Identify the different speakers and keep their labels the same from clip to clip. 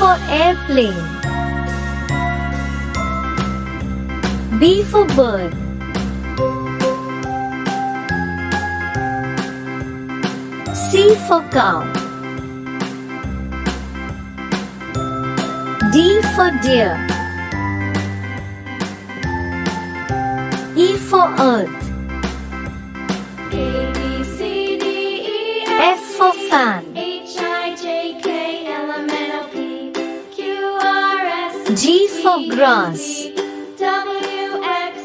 Speaker 1: for airplane. B for bird. C for cow. D for deer. E for earth.
Speaker 2: A, B, C, D, E,
Speaker 1: F for fan.
Speaker 2: H, I, J, K, L, M, N, O, P, Q, R, S,
Speaker 1: G for grass.
Speaker 2: W, X,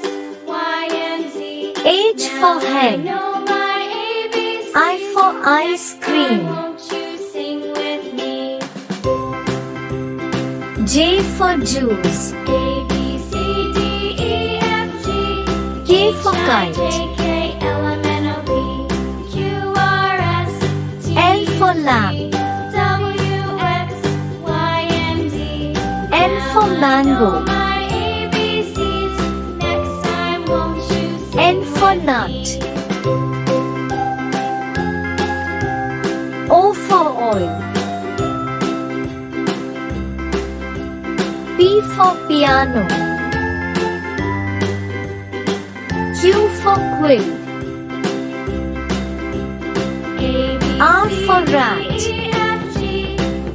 Speaker 2: Y, and Z.
Speaker 1: H for
Speaker 2: I
Speaker 1: hen.
Speaker 2: know my ABCs.
Speaker 1: I for ice cream.
Speaker 2: Won't you sing with me?
Speaker 1: J for juice.
Speaker 2: A, B, C, D, E, F, G.
Speaker 1: K for
Speaker 2: H, I,
Speaker 1: kite.
Speaker 2: J, K, L, M, N, O, P, Q, R, S, T,
Speaker 1: L for
Speaker 2: U,
Speaker 1: lamb.
Speaker 2: V, W, X, Y, and Z.
Speaker 1: N for mango.
Speaker 2: My ABCs. Next time, won't you sing
Speaker 1: N for
Speaker 2: with
Speaker 1: nut.
Speaker 2: me?
Speaker 1: O for oil. P for piano. Q for quill.
Speaker 2: A, B,
Speaker 1: R
Speaker 2: C,
Speaker 1: for
Speaker 2: D,
Speaker 1: rat.
Speaker 2: E, F, G,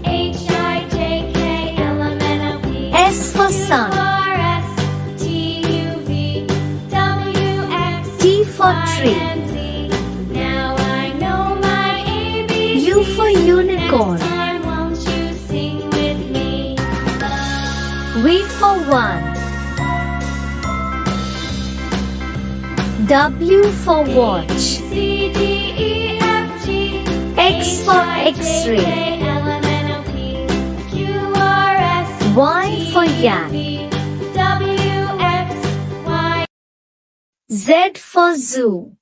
Speaker 2: H, I, J, K, L, M, N, O, P,
Speaker 1: S for
Speaker 2: Q,
Speaker 1: sun.
Speaker 2: R, S, T, U, V, W, X,
Speaker 1: T for
Speaker 2: Y,
Speaker 1: tree.
Speaker 2: and Z. Now I know my ABCs.
Speaker 1: U for unicorn.
Speaker 2: Next time, won't you sing with me?
Speaker 1: V for one. W for watch.
Speaker 2: C, D, E, F, G,
Speaker 1: X for X-ray.
Speaker 2: K, L, M, N, O, P, Q, R, S,
Speaker 1: Y for yak.
Speaker 2: V, W, X, Y.
Speaker 1: Z for zoo.